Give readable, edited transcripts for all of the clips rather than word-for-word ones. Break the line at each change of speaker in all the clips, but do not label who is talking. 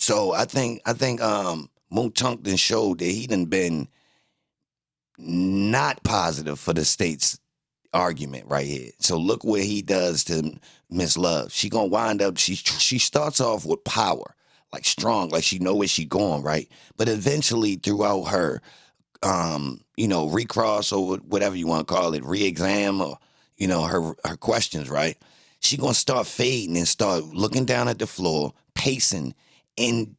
So I think Moontunk done showed that he done been not positive for the state's argument right here. So look what he does to Miss Love. She gonna wind up. She starts off with power, like strong, like she know where she going, right? But eventually, throughout her, recross or whatever you want to call it, re-exam or her questions, right? She gonna start fading and start looking down at the floor, pacing, and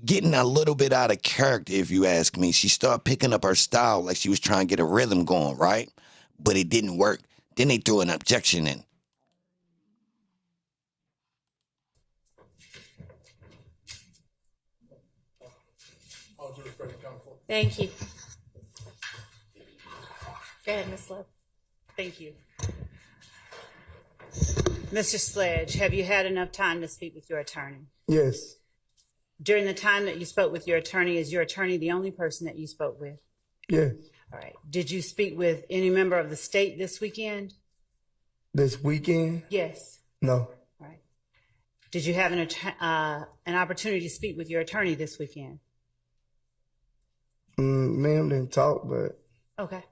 getting a little bit out of character, if you ask me. She started picking up her style like she was trying to get a rhythm going, right? But it didn't work. Then they threw an objection in.
Thank you. Go ahead, Ms. Love. Thank you. Mr. Sledge, have you had enough time to speak with your attorney?
Yes.
During the time that you spoke with your attorney, is your attorney the only person that you spoke with?
Yes.
All right. Did you speak with any member of the state this weekend?
This weekend?
Yes.
No.
All right. Did you have an opportunity to speak with your attorney this weekend?
Ma'am didn't talk, but...
Okay.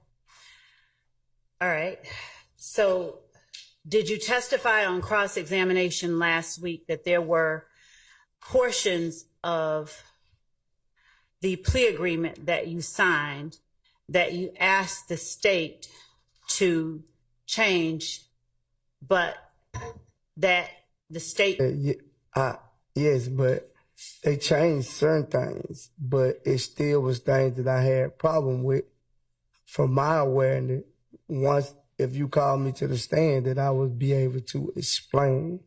All right. So did you testify on cross-examination last week that there were portions of the plea agreement that you signed that you asked the state to change, but that the state...
yes, but they changed certain things, but it still was things that I had problem with. From my awareness, once, if you call me to the stand, that I would be able to explain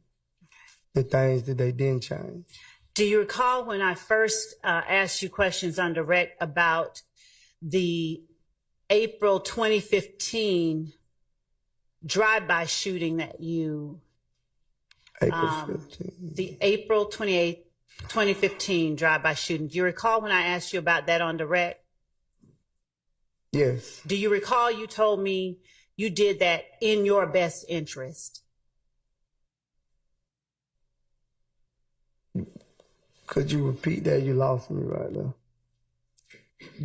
the things that they didn't change.
Do you recall when I first asked you questions on direct about the April 2015 drive-by shooting that you...
April 15.
The April 28th, 2015 drive-by shooting. Do you recall when I asked you about that on direct?
Yes.
Do you recall you told me you did that in your best interest?
Could you repeat that? You lost me right now.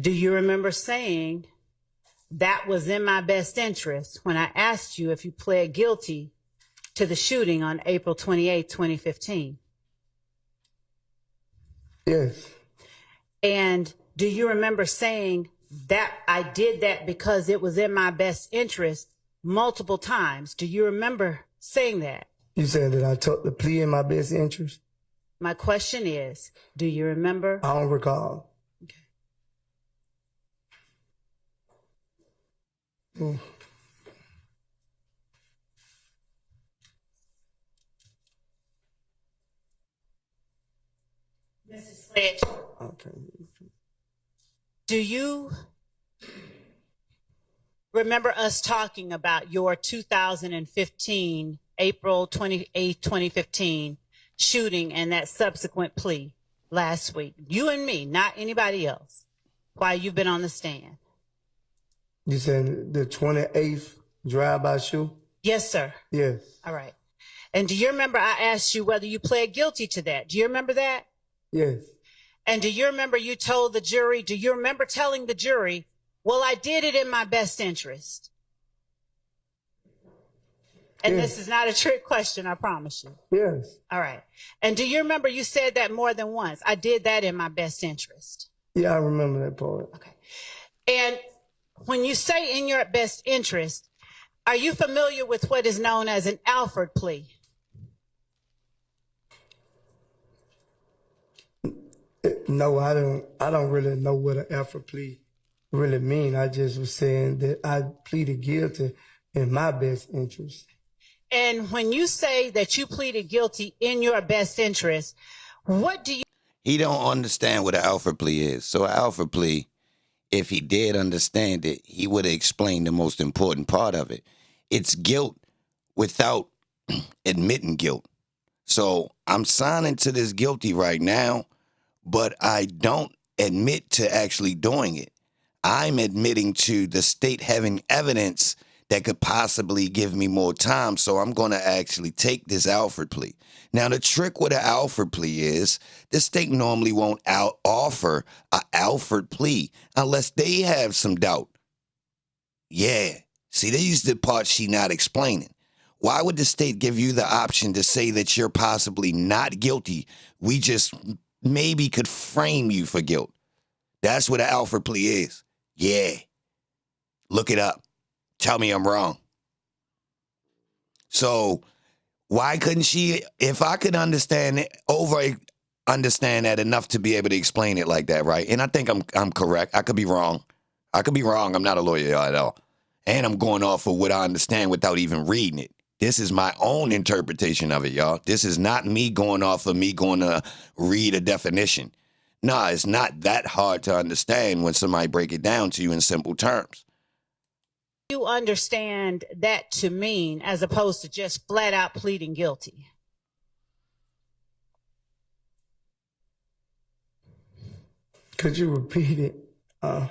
Do you remember saying that was in my best interest when I asked you if you pled guilty to the shooting on April 28, 2015?
Yes.
And do you remember saying that I did that because it was in my best interest multiple times? Do you remember saying that?
You said that I took the plea in my best interest?
My question is, do you remember?
I don't recall.
Okay.
Mm.
Mrs. Sledge,
Okay.
do you remember us talking about your 2015, April 28, 2015 shooting and that subsequent plea last week? You and me, not anybody else, while you've been on the stand.
You said the 28th drive-by shoot?
Yes, sir.
Yes.
All right. And do you remember I asked you whether you pled guilty to that? Do you remember that?
Yes.
And do you remember you told the jury, do you remember telling the jury, well, I did it in my best interest? And
Yes.
this is not a trick question, I promise you.
Yes.
All right. And do you remember you said that more than once? I did that in my best interest.
Yeah, I remember that part.
Okay. And when you say in your best interest, are you familiar with what is known as an Alford plea?
No, I don't really know what an Alford plea really mean. I just was saying that I pleaded guilty in my best interest.
And when you say that you pleaded guilty in your best interest, what do you...
He don't understand what an Alford plea is. So an Alford plea, if he did understand it, he would have explained the most important part of it. It's guilt without admitting guilt. So I'm signing to this guilty right now, but I don't admit to actually doing it. I'm admitting to the state having evidence that could possibly give me more time. So I'm going to actually take this Alford plea. Now, the trick with an Alford plea is the state normally won't offer an Alford plea unless they have some doubt. Yeah. See, these are the parts she not explaining. Why would the state give you the option to say that you're possibly not guilty? We just maybe could frame you for guilt. That's what an Alford plea is. Yeah. Look it up. Tell me I'm wrong. So why couldn't she, if I could understand that enough to be able to explain it like that, right? And I think I'm correct. I could be wrong. I'm not a lawyer at all. And I'm going off of what I understand without even reading it. This is my own interpretation of it, y'all. This is not me going off of me going to read a definition. Nah, it's not that hard to understand when somebody break it down to you in simple terms.
You understand that to mean as opposed to just flat out pleading guilty?
Could you repeat it?
I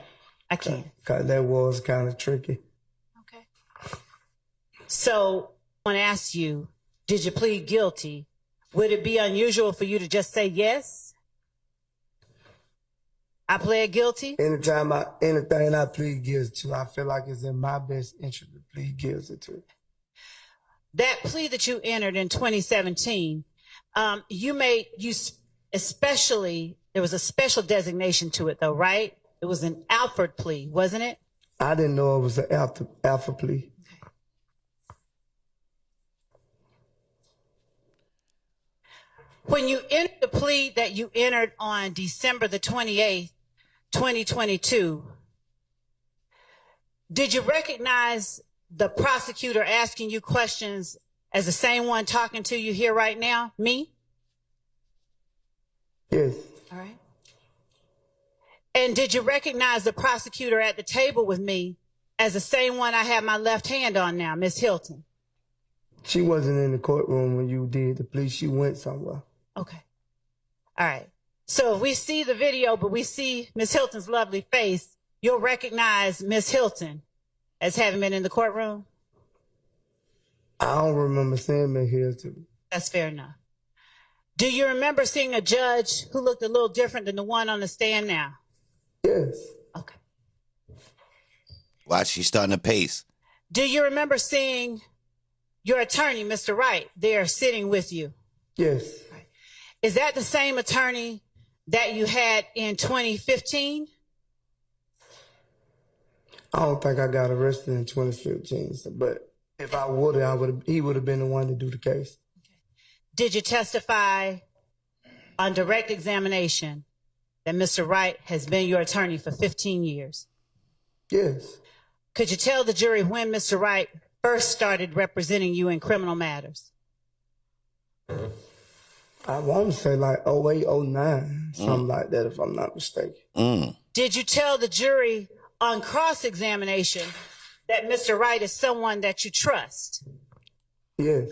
can.
Because that was kind of tricky.
Okay. So I want to ask you, did you plead guilty? Would it be unusual for you to just say yes? I pled guilty?
Anything I plead guilty to, I feel like it's in my best interest to plead guilty to.
That plea that you entered in 2017, there was a special designation to it though, right? It was an Alford plea, wasn't it?
I didn't know it was an alpha plea.
When you entered the plea that you entered on December the 28th, 2022, did you recognize the prosecutor asking you questions as the same one talking to you here right now, me?
Yes.
All right. And did you recognize the prosecutor at the table with me as the same one I have my left hand on now, Miss Hilton?
She wasn't in the courtroom when you did the plea. She went somewhere.
Okay. All right. So if we see the video, but we see Miss Hilton's lovely face, you'll recognize Miss Hilton as having been in the courtroom?
I don't remember seeing Miss Hilton.
That's fair enough. Do you remember seeing a judge who looked a little different than the one on the stand now?
Yes.
Okay.
Watch, she's starting to pace.
Do you remember seeing your attorney, Mr. Wright, there sitting with you?
Yes.
Right. Is that the same attorney that you had in 2015?
I don't think I got arrested in 2015, but if I would, he would have been the one to do the case.
Okay. Did you testify on direct examination that Mr. Wright has been your attorney for 15 years?
Yes.
Could you tell the jury when Mr. Wright first started representing you in criminal matters?
I want to say like 08, 09, something like that, if I'm not mistaken.
Did you tell the jury on cross-examination that Mr. Wright is someone that you trust?
Yes.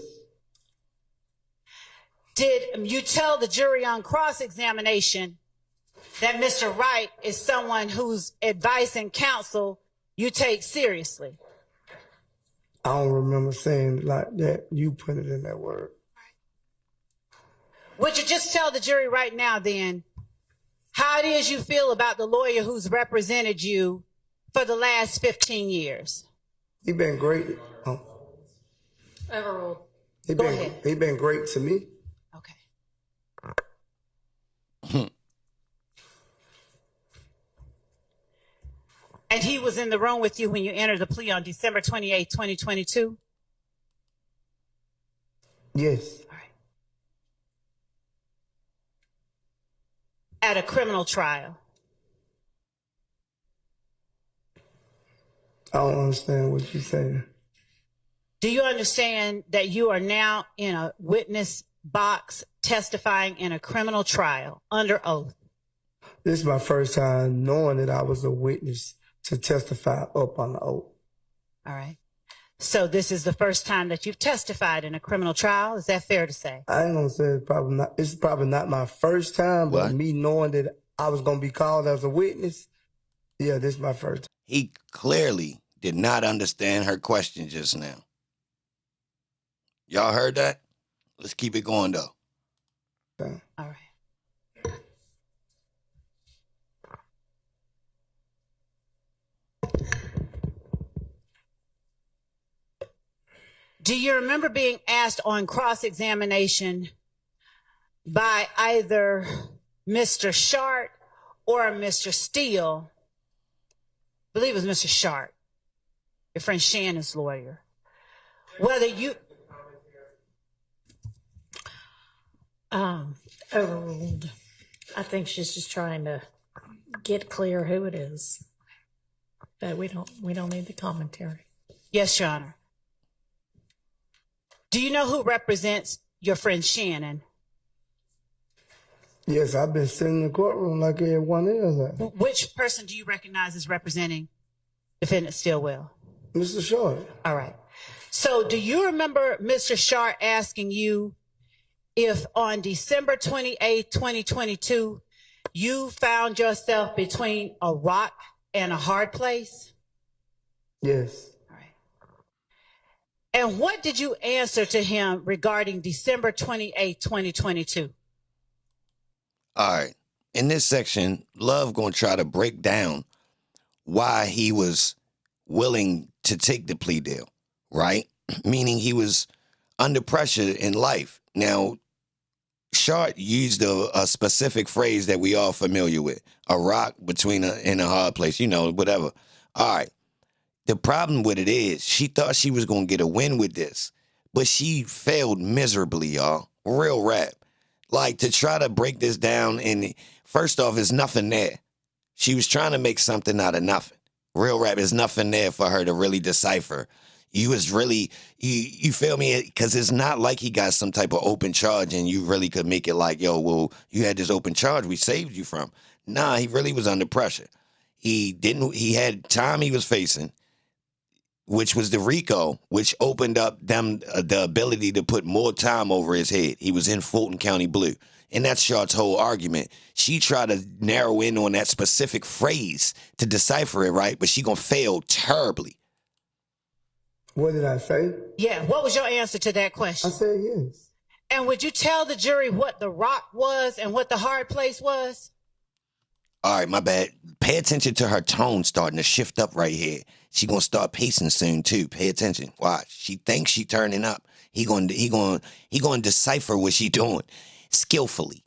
Did you tell the jury on cross-examination that Mr. Wright is someone whose advice and counsel you take seriously?
I don't remember saying it like that. You put it in that word.
Would you just tell the jury right now then how it is you feel about the lawyer who's represented you for the last 15 years?
He been great.
Overruled.
He been great to me.
Okay. And he was in the room with you when you entered the plea on December 28, 2022?
Yes.
All right. At a criminal trial?
I don't understand what you're saying.
Do you understand that you are now in a witness box testifying in a criminal trial under oath?
This is my first time knowing that I was a witness to testify up on the oath.
All right. So this is the first time that you've testified in a criminal trial. Is that fair to say?
I ain't gonna say it's probably not my first time, but me knowing that I was gonna be called as a witness, yeah, this is my first time.
He clearly did not understand her question just now. Y'all heard that? Let's keep it going, though.
Okay.
All right. Do you remember being asked on cross-examination by either Mr. Shart or Mr. Steele? I believe it was Mr. Shart, your friend Shannon's lawyer, whether you...
Overruled. I think she's just trying to get clear who it is. But we don't need the commentary.
Yes, Your Honor. Do you know who represents your friend Shannon?
Yes, I've been sitting in the courtroom like everyone else.
Which person do you recognize as representing defendant Stillwell?
Mr. Short.
All right. So do you remember Mr. Shart asking you if on December 28, 2022, you found yourself between a rock and a hard place?
Yes.
All right. And what did you answer to him regarding December 28, 2022?
All right. In this section, Love going to try to break down why he was willing to take the plea deal, right? Meaning he was under pressure in life. Now, Shart used a specific phrase that we all familiar with, a rock between and a hard place, whatever. All right. The problem with it is she thought she was going to get a win with this, but she failed miserably, y'all. Real rap. Like, to try to break this down, and first off, there's nothing there. She was trying to make something out of nothing. Real rap, there's nothing there for her to really decipher. You was really, you feel me? Because it's not like he got some type of open charge and you really could make it like, yo, well, you had this open charge we saved you from. Nah, he really was under pressure. He had time he was facing, which was the RICO, which opened up them the ability to put more time over his head. He was in Fulton County Blue. And that's Shart's whole argument. She tried to narrow in on that specific phrase to decipher it, right? But she gonna fail terribly.
What did I say?
Yeah, what was your answer to that question?
I said yes.
And would you tell the jury what the rock was and what the hard place was?
All right, my bad. Pay attention to her tone starting to shift up right here. She gonna start pacing soon too. Pay attention. Watch. She thinks she turning up. He gonna decipher what she doing skillfully.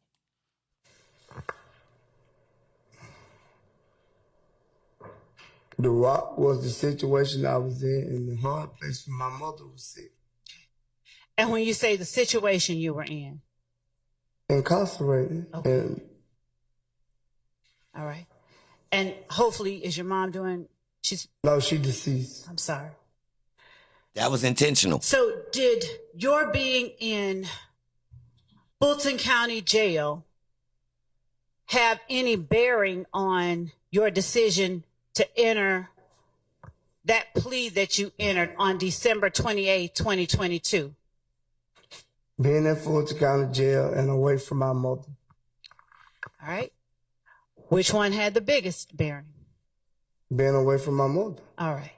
The rock was the situation I was in, and the hard place when my mother was sick.
And when you say the situation you were in?
Incarcerated.
Okay.
And
all right. And hopefully, is your mom doing,
no, she deceased.
I'm sorry.
That was intentional.
So did your being in Fulton County Jail have any bearing on your decision to enter that plea that you entered on December 28, 2022?
Being in Fulton County Jail and away from my mother.
All right. Which one had the biggest bearing?
Being away from my mother.
All right.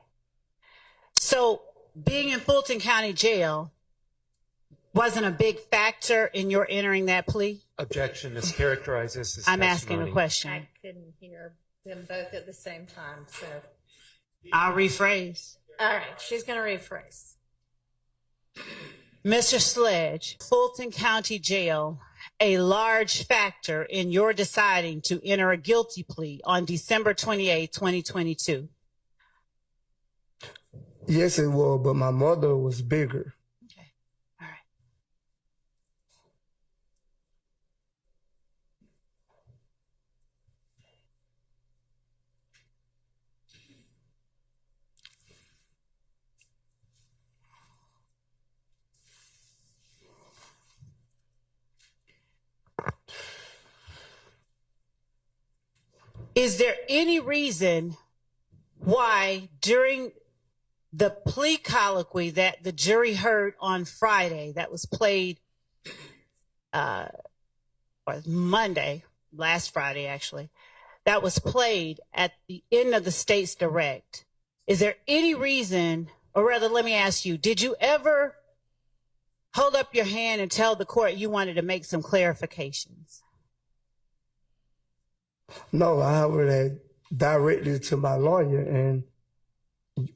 So being in Fulton County Jail wasn't a big factor in your entering that plea?
Objection. Mischaracterized this as
I'm
testimony.
asking a question.
I couldn't hear them both at the same time, so.
I'll rephrase.
All right, she's going to rephrase.
Mr. Sledge, Fulton County Jail, a large factor in your deciding to enter a guilty plea on December 28, 2022?
Yes, it was, but my mother was bigger.
Okay. All right. Is there any reason why during the plea colloquy that the jury heard on Friday, that was played, or Monday, last Friday actually, that was played at the end of the state's direct, is there any reason, or rather, let me ask you, did you ever hold up your hand and tell the court you wanted to make some clarifications?
No, I would have directed it to my lawyer, and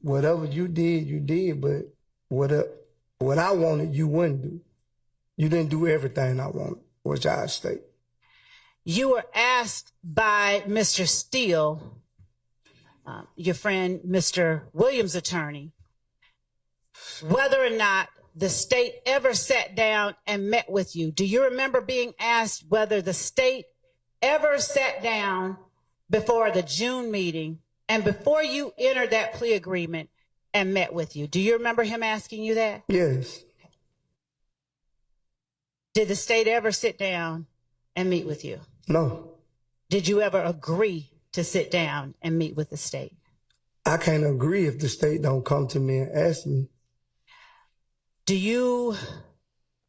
whatever you did, but what I wanted, you wouldn't do. You didn't do everything I wanted, which I state.
You were asked by Mr. Steele, your friend, Mr. Williams' attorney, whether or not the state ever sat down and met with you. Do you remember being asked whether the state ever sat down before the June meeting and before you entered that plea agreement and met with you? Do you remember him asking you that?
Yes.
Did the state ever sit down and meet with you?
No.
Did you ever agree to sit down and meet with the state?
I can't agree if the state don't come to me and ask me.
Do you,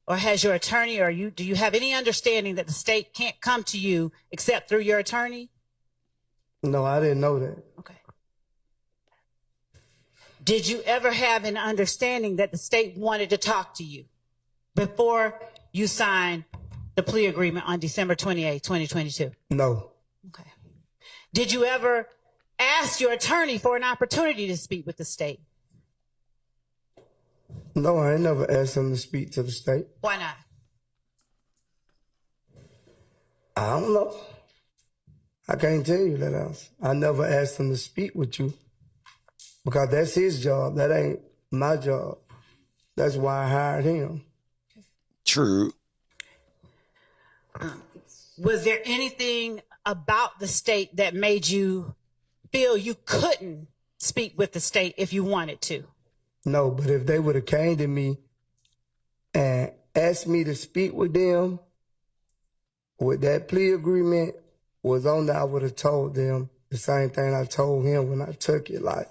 or has your attorney, or do you have any understanding that the state can't come to you except through your attorney?
No, I didn't know that.
Okay. Did you ever have an understanding that the state wanted to talk to you before you signed the plea agreement on December 28, 2022?
No.
Okay. Did you ever ask your attorney for an opportunity to speak with the state?
No, I ain't never asked him to speak to the state.
Why not?
I don't know. I can't tell you that else. I never asked him to speak with you because that's his job. That ain't my job. That's why I hired him.
True.
Was there anything about the state that made you feel you couldn't speak with the state if you wanted to?
No, but if they would have came to me and asked me to speak with them, with that plea agreement was on there, I would have told them the same thing I told him when I took it. Like,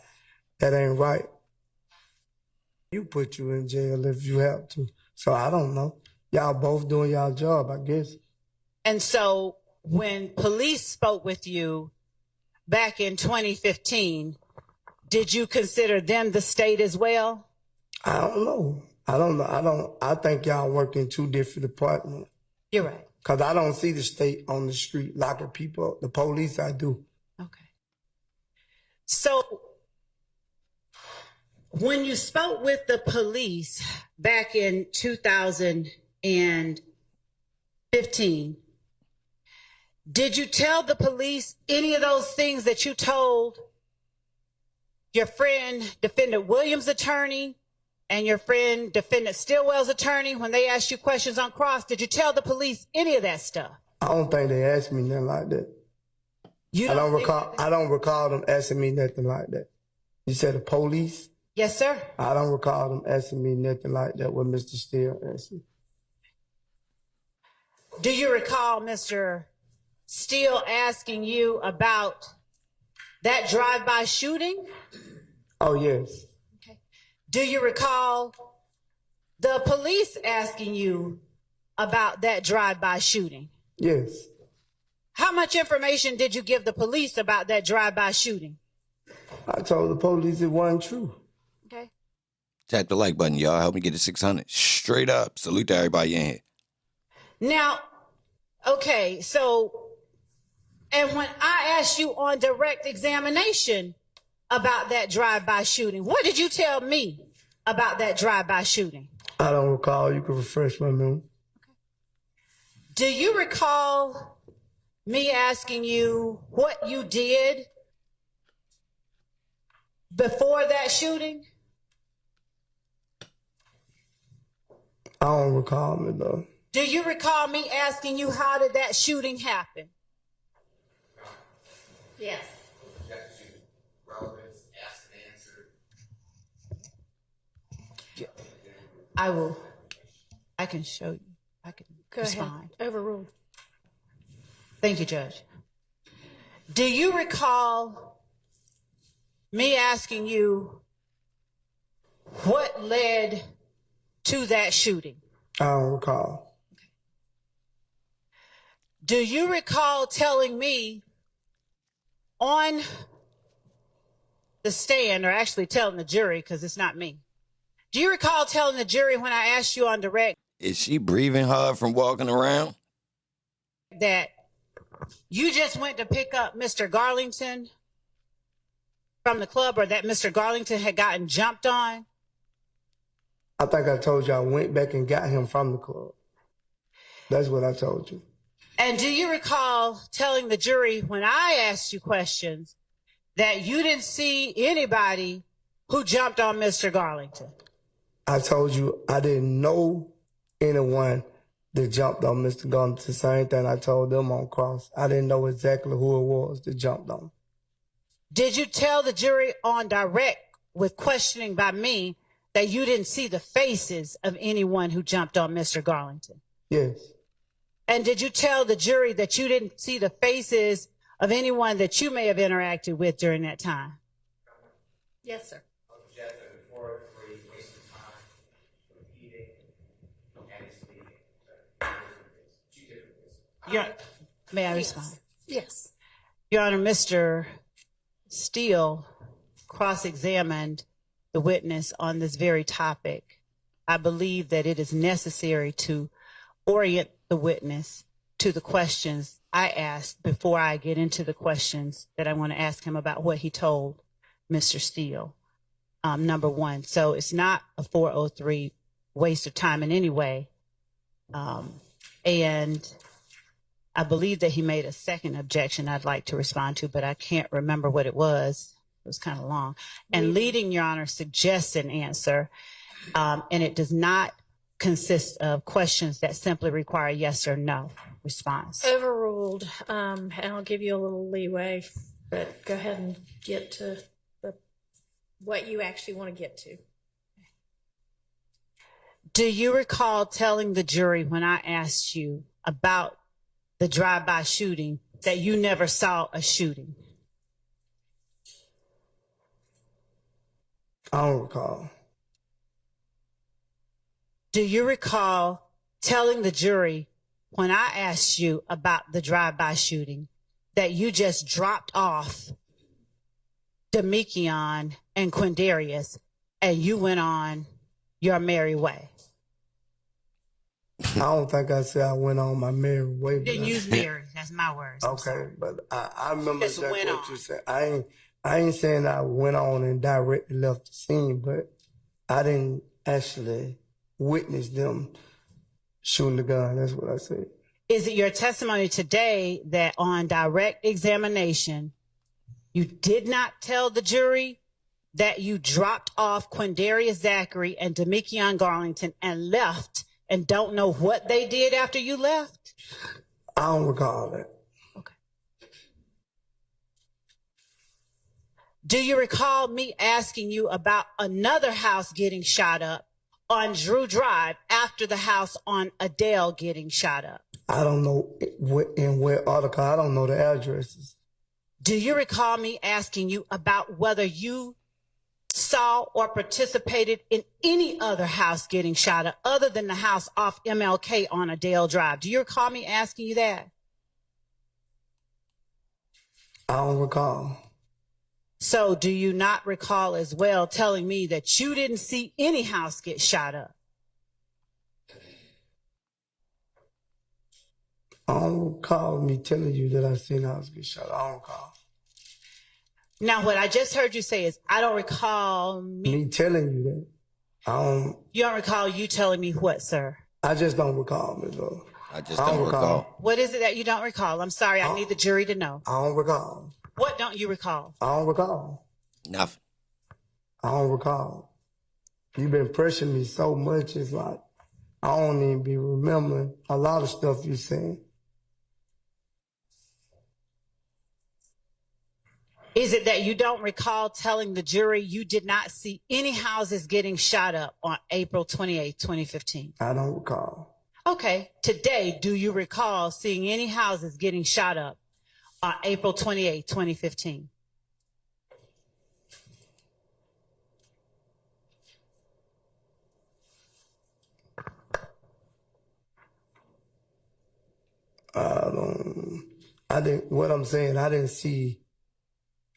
that ain't right. You put you in jail if you have to. So I don't know. Y'all both doing y'all job, I guess.
And so when police spoke with you back in 2015, did you consider them the state as well?
I don't know. I think y'all work in two different departments.
You're right.
Because I don't see the state on the street locking people up. The police, I do.
Okay. So when you spoke with the police back in 2015, did you tell the police any of those things that you told your friend, Defendant Williams' attorney, and your friend, Defendant Stillwell's attorney, when they asked you questions on cross? Did you tell the police any of that stuff?
I don't think they asked me nothing like that. I don't recall them asking me nothing like that. You said the police?
Yes, sir.
I don't recall them asking me nothing like that what Mr. Steele asked me.
Do you recall Mr. Steele asking you about that drive-by shooting?
Oh, yes.
Okay. Do you recall the police asking you about that drive-by shooting?
Yes.
How much information did you give the police about that drive-by shooting?
I told the police it wasn't true.
Okay.
Tap the like button, y'all. Help me get to 600. Straight up. Salute to everybody in here.
Now, okay, so, and when I asked you on direct examination about that drive-by shooting, what did you tell me about that drive-by shooting?
I don't recall. You can refresh my memory.
Do you recall me asking you what you did before that shooting?
I don't recall it, though.
Do you recall me asking you how did that shooting happen? Yes. I can show you. I can
Go
respond.
ahead. Overruled.
Thank you, Judge. Do you recall me asking you what led to that shooting?
I don't recall.
Do you recall telling me on the stand, or actually telling the jury, because it's not me. Do you recall telling the jury when I asked you on direct
Is she breathing hard from walking around?
that you just went to pick up Mr. Garlington from the club, or that Mr. Garlington had gotten jumped on?
I think I told you I went back and got him from the club. That's what I told you.
And do you recall telling the jury when I asked you questions that you didn't see anybody who jumped on Mr. Garlington?
I told you I didn't know anyone that jumped on Mr. Garlington. The same thing I told them on cross. I didn't know exactly who it was that jumped on.
Did you tell the jury on direct with questioning by me that you didn't see the faces of anyone who jumped on Mr. Garlington?
Yes.
And did you tell the jury that you didn't see the faces of anyone that you may have interacted with during that time?
Yes, sir.
May I respond?
Yes.
Your Honor, Mr. Steele cross-examined the witness on this very topic. I believe that it is necessary to orient the witness to the questions I asked before I get into the questions that I want to ask him about what he told Mr. Steele, number one. So it's not a 403 waste of time in any way. And I believe that he made a second objection I'd like to respond to, but I can't remember what it was. It was kind of long. And leading, Your Honor, suggests an answer, and it does not consist of questions that simply require yes or no response.
Overruled. And I'll give you a little leeway, but go ahead and get to what you actually want to get to.
Do you recall telling the jury when I asked you about the drive-by shooting that you never saw a shooting?
I don't recall.
Do you recall telling the jury when I asked you about the drive-by shooting that you just dropped off Demekion and Quindarius and you went on your merry way?
I don't think I said I went on my merry way.
You didn't use merry. That's my words.
Okay, but I remember
Just
exactly
went
what
on.
you said. I ain't saying I went on and directly left the scene, but I didn't actually witness them shooting the gun. That's what I said.
Is it your testimony today that on direct examination, you did not tell the jury that you dropped off Quindarius Zachary and Demekion Garlington and left and don't know what they did after you left?
I don't recall that.
Okay. Do you recall me asking you about another house getting shot up on Drew Drive after the house on Adele getting shot up?
I don't know in what article. I don't know the addresses.
Do you recall me asking you about whether you saw or participated in any other house getting shot up other than the house off MLK on Adele Drive? Do you recall me asking you that?
I don't recall.
So do you not recall as well telling me that you didn't see any house get shot up?
I don't recall me telling you that I seen a house get shot. I don't recall.
Now, what I just heard you say is, I don't recall
Me telling you that.
You don't recall you telling me what, sir?
I just don't recall, Ms. Lowe.
I just don't recall.
What is it that you don't recall? I'm sorry, I need the jury to know.
I don't recall.
What don't you recall?
I don't recall.
Nothing.
I don't recall. You've been pressuring me so much, it's like I don't even be remembering a lot of stuff you saying.
Is it that you don't recall telling the jury you did not see any houses getting shot up on April 28, 2015?
I don't recall.
Okay. Today, do you recall seeing any houses getting shot up on April 28, 2015?
What I'm saying, I didn't see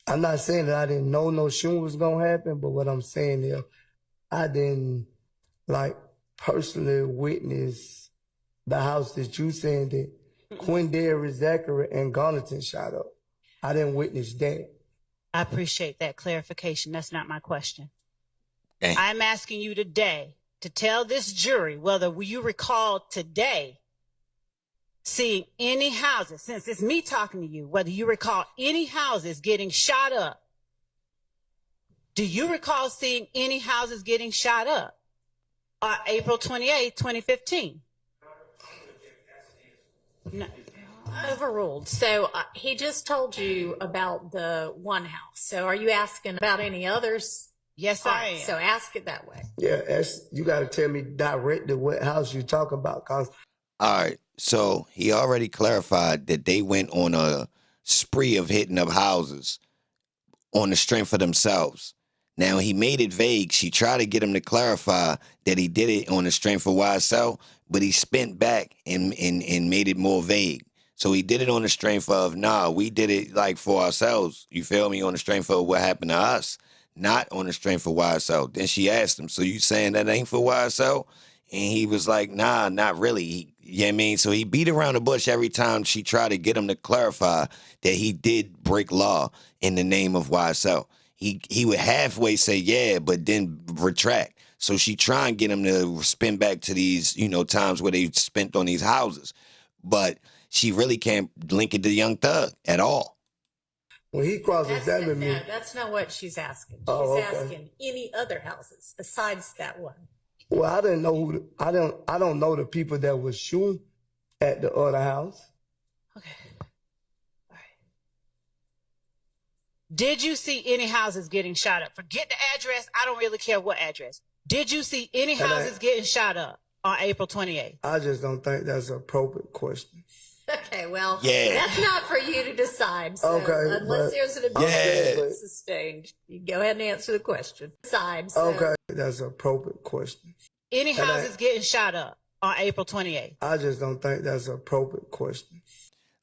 I'm not saying that I didn't know no shooting was gonna happen, but what I'm saying is I didn't like personally witness the house that you saying that Quindary, Zachary, and Garnington shot up. I didn't witness that.
I appreciate that clarification. That's not my question.
Okay.
I'm asking you today to tell this jury whether you recall today seeing any houses, since it's me talking to you, whether you recall any houses getting shot up. Do you recall seeing any houses getting shot up on April 28, 2015? No.
Overruled. So he just told you about the one house. So are you asking about any others?
Yes,
All
I
right,
am.
so ask it that way.
Yeah, you got to tell me directly what house you talk about, cause
All right. So he already clarified that they went on a spree of hitting up houses on the strength of themselves. Now he made it vague. She tried to get him to clarify that he did it on the strength of YSL, but he spent back and made it more vague. So he did it on the strength of, nah, we did it like for ourselves. You feel me? On the strength of what happened to us, not on the strength of YSL. Then she asked him, so you saying that ain't for YSL? And he was like, nah, not really. You know what I mean? So he beat around the bush every time she tried to get him to clarify that he did break law in the name of YSL. He would halfway say, yeah, but then retract. So she try and get him to spin back to these, times where they spent on these houses. But she really can't link it to Young Thug at all.
when he cross-examined me,
No, that's not what she's asking. She's
Oh, okay.
asking any other houses besides that one.
well, I didn't know I don't know the people that was shooting at the other house.
Okay. All right. Did you see any houses getting shot up? Forget the address. I don't really care what address. Did you see any houses getting shot up on April 28th?
I just don't think that's an appropriate question.
Okay, well,
Yeah.
that's not for you to decide. So
Okay,
unless
but-
there's an
Yeah.
objection sustained, you go ahead and answer the question. Decide. So
Okay, that's an appropriate question.
Any houses getting shot up on April 28th?
I just don't think that's an appropriate question.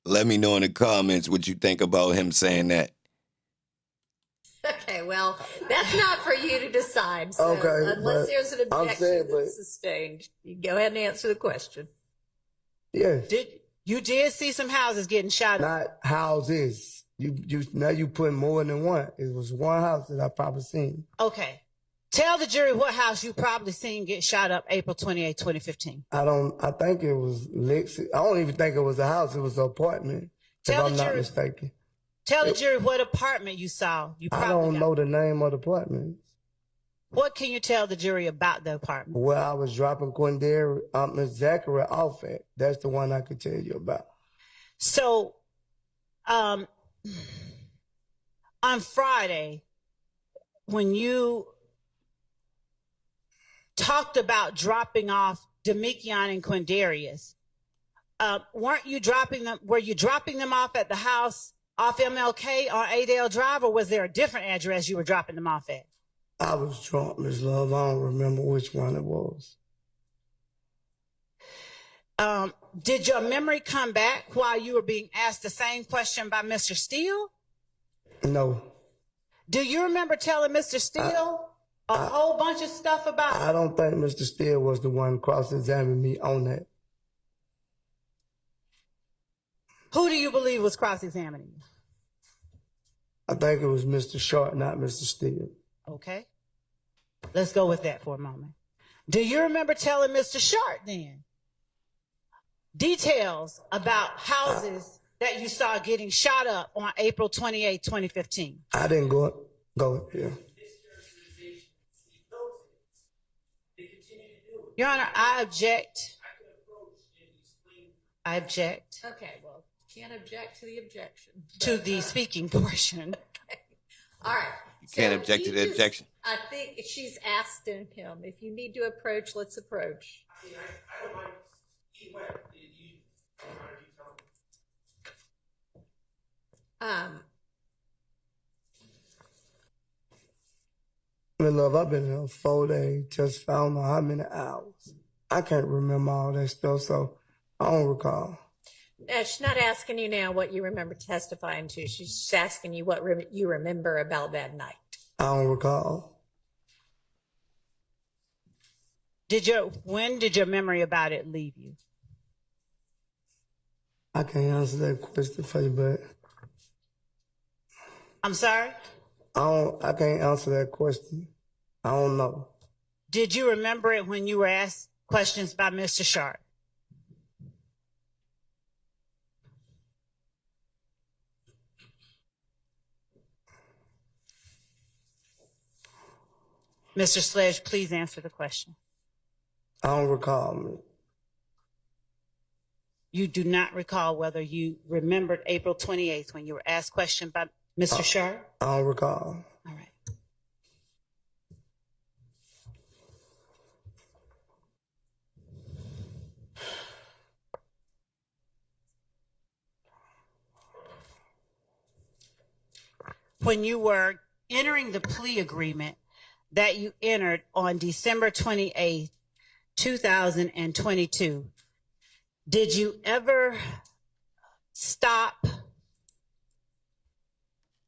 Let me know in the comments what you think about him saying that.
Okay, well, that's not for you to decide. So
Okay,
unless
but
there's an
I'm
objection
saying, but-
sustained, you go ahead and answer the question.
Yeah,
You did see some houses getting shot up?
not houses. Now you put more than one. It was one house that I probably seen.
Okay. Tell the jury what house you probably seen get shot up April 28, 2015.
I think it was Lexi. I don't even think it was a house. It was an apartment,
Tell
if I'm
the
not
jury-
mistaken.
Tell the jury what apartment you saw. You
I
probably
don't
got.
know the name of the apartment.
What can you tell the jury about the apartment?
Where I was dropping Quindary, Miss Zachary off at. That's the one I could tell you about.
So, on Friday, when you talked about dropping off Demekion and Quindarius, weren't you dropping them? Were you dropping them off at the house off MLK on Adale Drive, or was there a different address you were dropping them off at?
I was drunk, Miss Love. I don't remember which one it was.
Did your memory come back while you were being asked the same question by Mr. Steele?
No,
Do you remember telling Mr. Steele a whole bunch of stuff about?
I don't think Mr. Steele was the one cross-examining me on that.
Who do you believe was cross-examining you?
I think it was Mr. Short, not Mr. Steele.
Okay. Let's go with that for a moment. Do you remember telling Mr. Short then details about houses that you saw getting shot up on April 28, 2015?
I didn't go here.
Your Honor, I object. I object
Okay, well, can't object to the objection.
to the speaking portion.
All right.
You can't object to the objection.
I think she's asking him, if you need to approach, let's approach.
I don't mind either way.
Miss Love, I've been here 4 days, just found out how many hours. I can't remember all that stuff, so I don't recall.
She's not asking you now what you remember testifying to. She's just asking you what you remember about that night.
I don't recall.
When did your memory about it leave you?
I can't answer that question for you, but
I'm sorry?
I can't answer that question. I don't know.
Did you remember it when you were asked questions by Mr. Sharp? Mr. Sledge, please answer the question.
I don't recall.
You do not recall whether you remembered April 28th when you were asked questions by Mr. Sharp?
I don't recall.
All right. When you were entering the plea agreement that you entered on December 28th, 2022, did you ever stop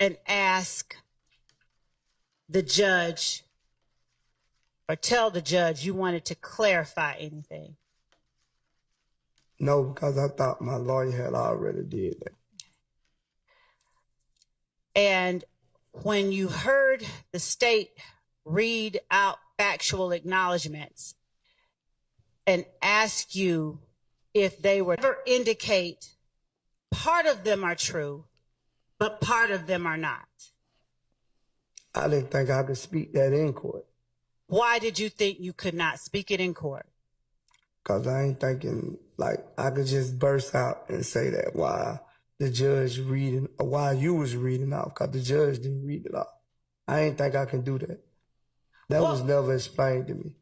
and ask the judge or tell the judge you wanted to clarify anything?
No, because I thought my lawyer had already did that.
And when you heard the state read out factual acknowledgments and ask you if they were ever indicate part of them are true, but part of them are not.
I didn't think I could speak that in court.
Why did you think you could not speak it in court?
Because I ain't thinking like I could just burst out and say that while the judge reading, or while you was reading off, because the judge didn't read it off. I ain't think I can do that. That was never explained to me.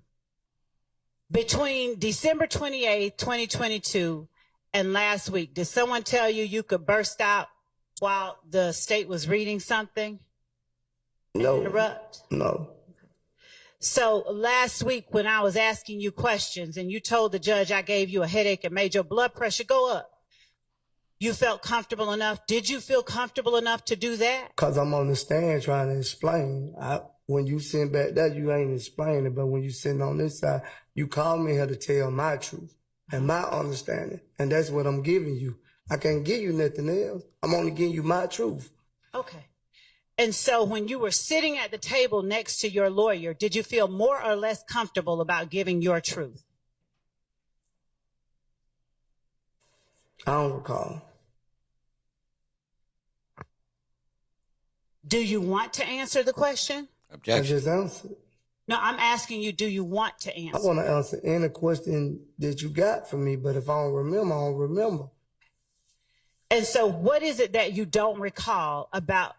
Between December 28th, 2022 and last week, did someone tell you you could burst out while the state was reading something?
No.
Interrupt?
No.
So last week when I was asking you questions and you told the judge I gave you a headache and made your blood pressure go up, you felt comfortable enough? Did you feel comfortable enough to do that?
Because I'm on the stand trying to explain. When you sitting back there, you ain't explaining. But when you sitting on this side, you call me here to tell my truth and my understanding. And that's what I'm giving you. I can't give you nothing else. I'm only giving you my truth.
Okay. And so when you were sitting at the table next to your lawyer, did you feel more or less comfortable about giving your truth?
I don't recall.
Do you want to answer the question?
I just answered.
No, I'm asking you, do you want to answer?
I want to answer any question that you got for me, but if I don't remember, I don't remember.
And so what is it that you don't recall about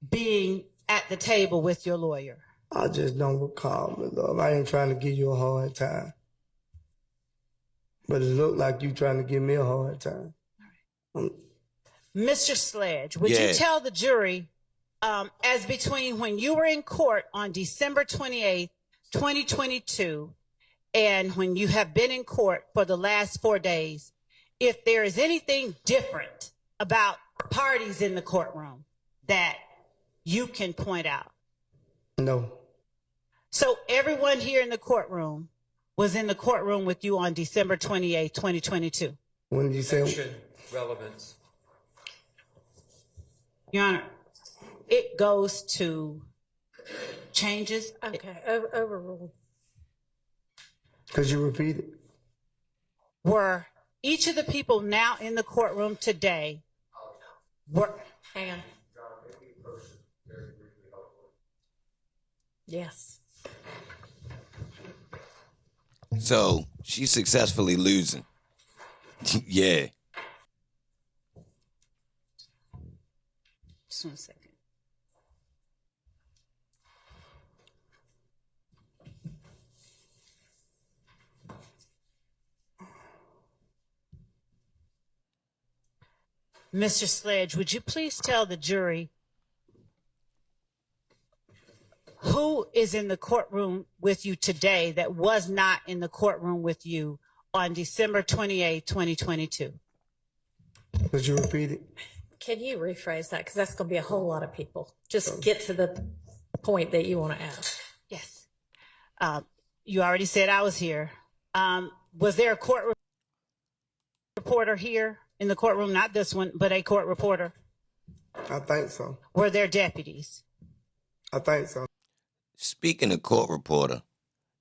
being at the table with your lawyer?
I just don't recall, my love. I ain't trying to give you a hard time. But it looked like you trying to give me a hard time.
Mr. Sledge, would you tell the jury, as between when you were in court on December 28th, 2022, and when you have been in court for the last 4 days, if there is anything different about parties in the courtroom that you can point out?
No.
So everyone here in the courtroom was in the courtroom with you on December 28th, 2022.
When did you say?
Relevance.
Your Honor, it goes to changes.
Okay, overruled.
Could you repeat it?
Were each of the people now in the courtroom today were...
Hang on. Yes.
So she's successfully losing. Yeah.
Just 1 second. Mr. Sledge, would you please tell the jury who is in the courtroom with you today that was not in the courtroom with you on December 28, 2022?
Could you repeat it?
Can you rephrase that? Because that's going to be a whole lot of people. Just get to the point that you want to ask.
Yes. You already said I was here. Was there a court reporter here in the courtroom? Not this one, but a court reporter.
I think so.
Were there deputies?
I think so.
Speaking of court reporter,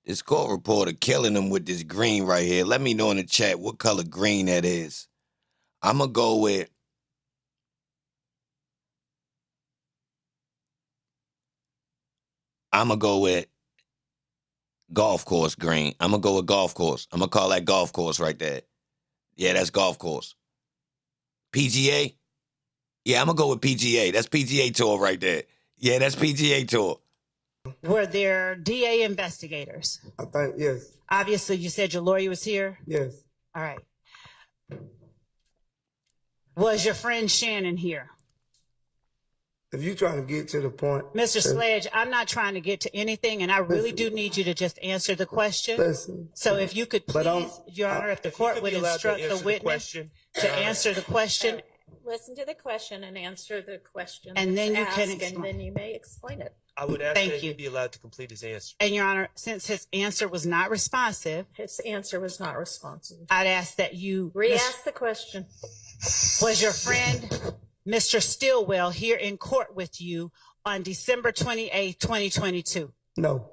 this court reporter killing them with this green right here. Let me know in the chat what color green that is. I'm going to go with... golf course green. I'm going to go with golf course. I'm going to call that golf course right there. Yeah, that's golf course. PGA? Yeah, I'm going to go with PGA. That's PGA Tour right there. Yeah, that's PGA Tour.
Were there DA investigators?
I think, yes.
Obviously, you said your lawyer was here?
Yes.
All right. Was your friend Shannon here?
If you're trying to get to the point.
Mr. Sledge, I'm not trying to get to anything, and I really do need you to just answer the question.
Listen.
So if you could please, Your Honor, if the court would instruct the witness to answer the question.
Listen to the question and answer the question.
And then you
that's
can
asked,
explain.
And then you may explain it.
I would ask
Thank
that
you.
he be allowed to complete his answer.
And Your Honor, since his answer was not responsive,
His answer was not responsive.
I'd ask that you
Re-ask the question.
Was your friend Mr. Stillwell here in court with you on December 28, 2022?
No.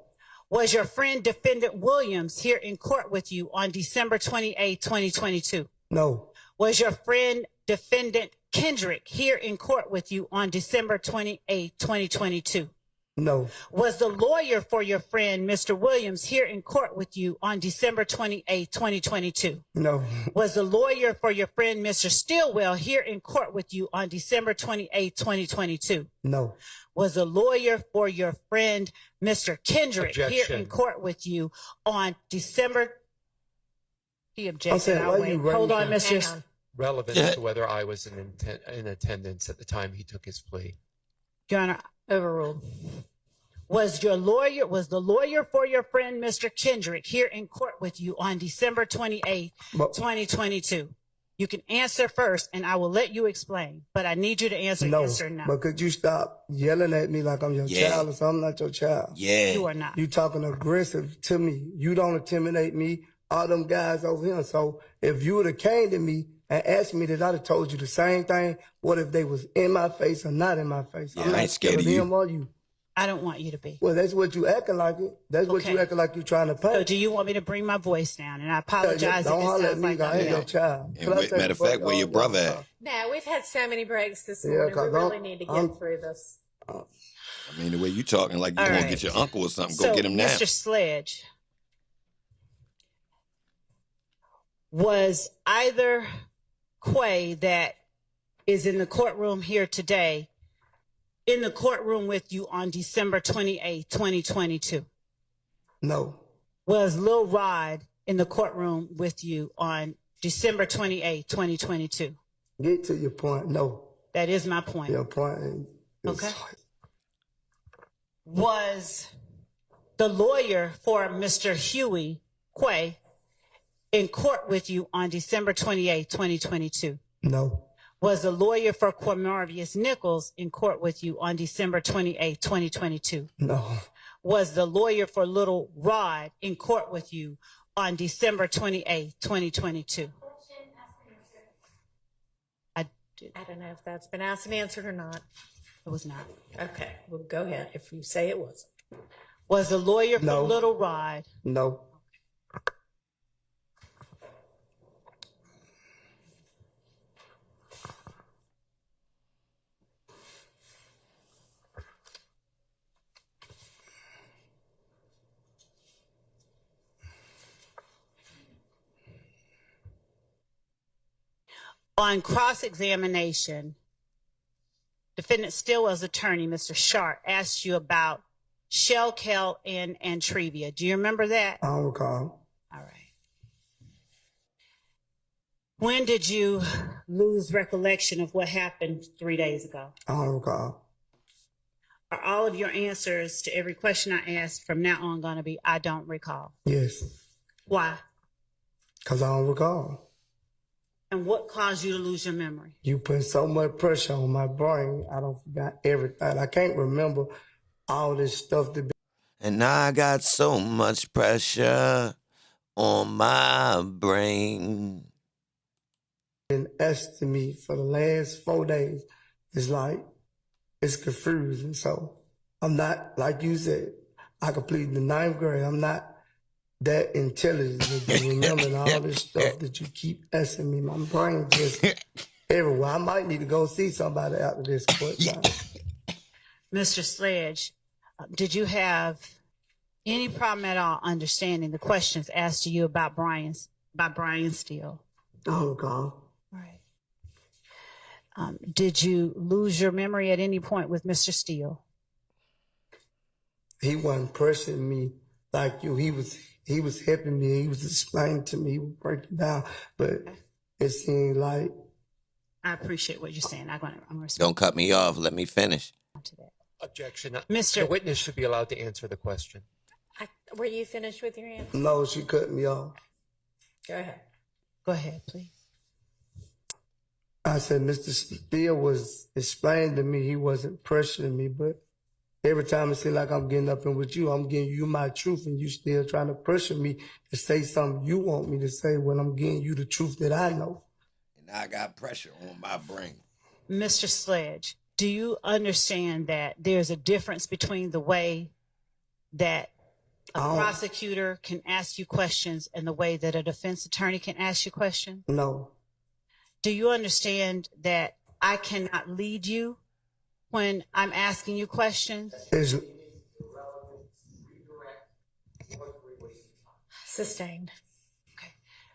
Was your friend Defendant Williams here in court with you on December 28, 2022?
No.
Was your friend Defendant Kendrick here in court with you on December 28, 2022?
No.
Was the lawyer for your friend, Mr. Williams, here in court with you on December 28, 2022?
No.
Was the lawyer for your friend, Mr. Stillwell, here in court with you on December 28, 2022?
No.
Was the lawyer for your friend, Mr. Kendrick, here
Objection.
in court with you on December? He
I'm
objected.
saying,
I'll
why
wait.
you
Hold on,
running
Hang
Mr.
on.
Relevant
Yeah.
to whether I was in attendance at the time he took his plea.
Your Honor,
Overruled.
was the lawyer for your friend, Mr. Kendrick, here in court with you on December 28,
But-
2022? You can answer first, and I will let you explain, but I need you to answer
No.
yes or no.
But could you stop yelling at me like I'm your
Yeah.
child or something? I'm not your child.
Yeah.
You are not.
You talking aggressive to me. You don't intimidate me. All them guys over here. So if you would have came to me and asked me that, I'd have told you the same thing. What if they was in my face or not in my face?
Yeah,
I'm
I
not
ain't scared of you.
them or you.
I don't want you to be.
Well, that's what you acting like it. That's what you
Okay.
acting like you trying to
So
pay.
do you want me to bring my voice down? And I apologize
Don't
if it
holler at
sounds
me.
like
I ain't
I'm
your child.
And matter of fact, where your brother at?
Now, we've had so many breaks this
Yeah,
morning. We
'cause
really
I'm-
need to
I'm-
get through this.
I mean, the way you talking like you
All
going to
right.
get your uncle or something.
So,
Go get him now.
Mr. Sledge, was either Quay that is in the courtroom here today in the courtroom with you on December 28, 2022?
No.
Was Lil Rod in the courtroom with you on December 28, 2022?
Get to your point. No.
That is my point.
Your point is
Okay. Was the lawyer for Mr. Huey Quay in court with you on December 28, 2022?
No.
Was the lawyer for Cornelius Nichols in court with you on December 28, 2022?
No.
Was the lawyer for Little Rod in court with you on December 28, 2022? I
don't know if that's been asked and answered or not.
It was not.
Okay, well, go ahead if you say it wasn't.
Was the lawyer for
No.
Little Rod?
No.
On cross-examination, Defendant Stillwell's attorney, Mr. Sharp, asked you about Shell, Kel, and Antrevia. Do you remember that?
I don't recall.
All right. When did you lose recollection of what happened 3 days ago?
I don't recall.
Are all of your answers to every question I asked from now on going to be, I don't recall?
Yes.
Why?
Because I don't recall.
And what caused you to lose your memory?
You put so much pressure on my brain, I don't forgot everything. I can't remember all this stuff that
And I got so much pressure on my brain.
been asked to me for the last 4 days. It's like, it's confusing. So I'm not, like you said, I completed the 9th grade. I'm not that intelligent to be remembering all this stuff that you keep asking me. My brain just everywhere. I might need to go see somebody after this. But
Mr. Sledge, did you have any problem at all understanding the questions asked to you about Brian Steele?
oh God,
Right. Did you lose your memory at any point with Mr. Steele?
he wasn't pressuring me like you. He was helping me. He was explaining to me. He was breaking down. But it seemed like
I appreciate what you're saying. I'm going to
Don't cut me off. Let me finish.
respond to that.
Objection.
Mr.
The witness should be allowed to answer the question.
Were you finished with your answer?
no, she cut me off.
Go ahead.
Go ahead, please.
I said, Mr. Steele was explaining to me he wasn't pressuring me, but every time it seems like I'm getting up and with you, I'm giving you my truth, and you still trying to pressure me to say something you want me to say when I'm giving you the truth that I know.
And I got pressure on my brain.
Mr. Sledge, do you understand that there's a difference between the way that a prosecutor can ask you questions and the way that a defense attorney can ask you questions?
No,
Do you understand that I cannot lead you when I'm asking you questions?
it's,
Sustained.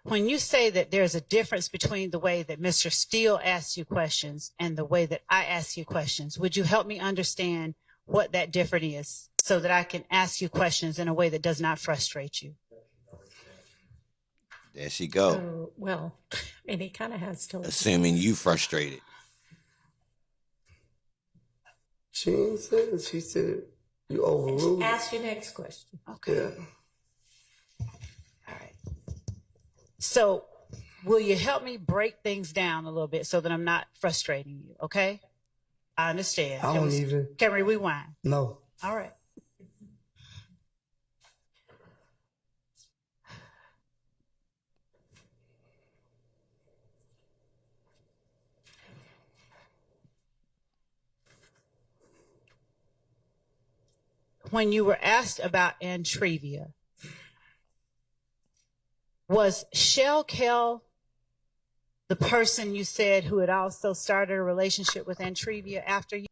When you say that there's a difference between the way that Mr. Steele asks you questions and the way that I ask you questions, would you help me understand what that difference is so that I can ask you questions in a way that does not frustrate you?
There she go.
Oh, well, I mean, he kind of has to.
Assuming you frustrated.
she ain't said it. She said, you overruled.
Ask your next question.
Okay.
Yeah.
All right. So will you help me break things down a little bit so that I'm not frustrating you? Okay. I understand.
I don't even,
Can we rewind?
no.
All right. When you were asked about Antrevia, was Shell Kell the person you said who had also started a relationship with Antrevia after you?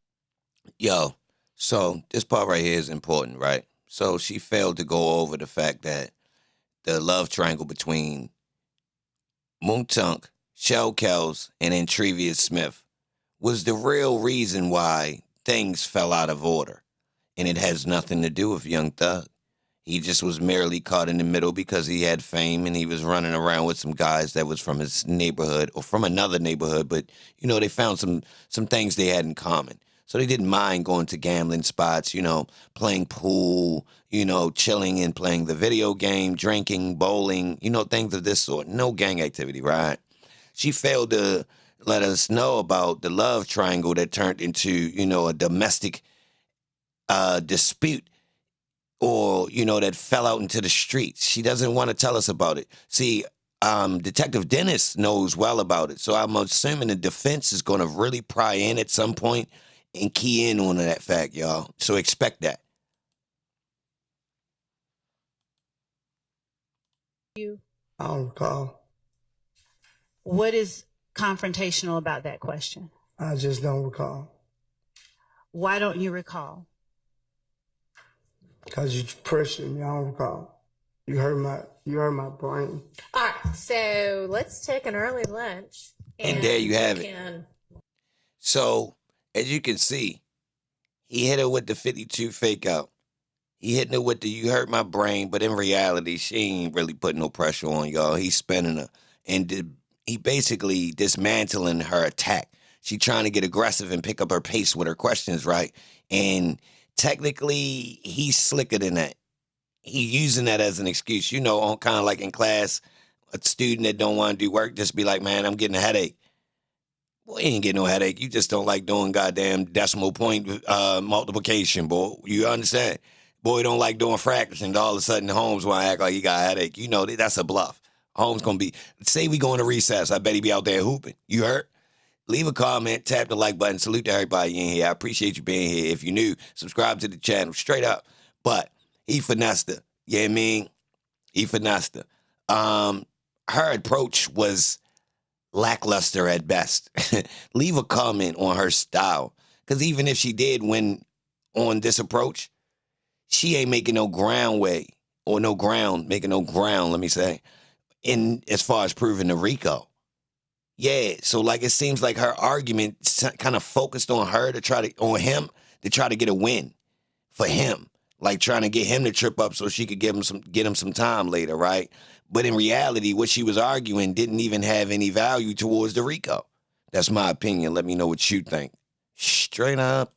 Yo, so this part right here is important, right? So she failed to go over the fact that the love triangle between Moontunk, Shell Kells, and Antrevia Smith was the real reason why things fell out of order. And it has nothing to do with Young Thug. He just was merely caught in the middle because he had fame and he was running around with some guys that was from his neighborhood or from another neighborhood. But, you know, they found some things they had in common. So they didn't mind going to gambling spots, you know, playing pool, you know, chilling and playing the video game, drinking, bowling, you know, things of this sort. No gang activity, right? She failed to let us know about the love triangle that turned into, you know, a domestic dispute, or, you know, that fell out into the streets. She doesn't want to tell us about it. See, Detective Dennis knows well about it. So I'm assuming the defense is going to really pry in at some point and key in on that fact, y'all. So expect that.
I don't recall.
What is confrontational about that question?
I just don't recall.
Why don't you recall?
Because you pressured me. I don't recall. You hurt my brain.
All right, so let's take an early lunch.
And there you have it.
can-
So, as you can see, he hit her with the 52 fake out. He hitting her with the you hurt my brain, but in reality, she ain't really putting no pressure on y'all. He's spinning her. And he basically dismantling her attack. She trying to get aggressive and pick up her pace with her questions, right? And technically, he's slicker than that. He using that as an excuse. You know, kind of like in class A student that don't want to do work just be like, man, I'm getting a headache. Boy, you ain't getting no headache. You just don't like doing goddamn decimal point multiplication, boy. You understand? Boy, don't like doing fractions. All of a sudden, Holmes want to act like he got a headache. You know, that's a bluff. Holmes going to be, say we going to recess. I bet he be out there hooping. You heard? Leave a comment, tap the like button. Salute to everybody in here. I appreciate you being here. If you're new, subscribe to the channel straight up. But he finessed her. You know what I mean? He finessed her. Her approach was lackluster at best. Leave a comment on her style. Because even if she did win on this approach, she ain't making no ground, let me say, in as far as proving the RICO. Yeah, so like it seems like her argument kind of focused on her on him to try to get a win for him, like trying to get him to trip up so she could get him some time later, right? But in reality, what she was arguing didn't even have any value towards the RICO. That's my opinion. Let me know what you think. Straight up.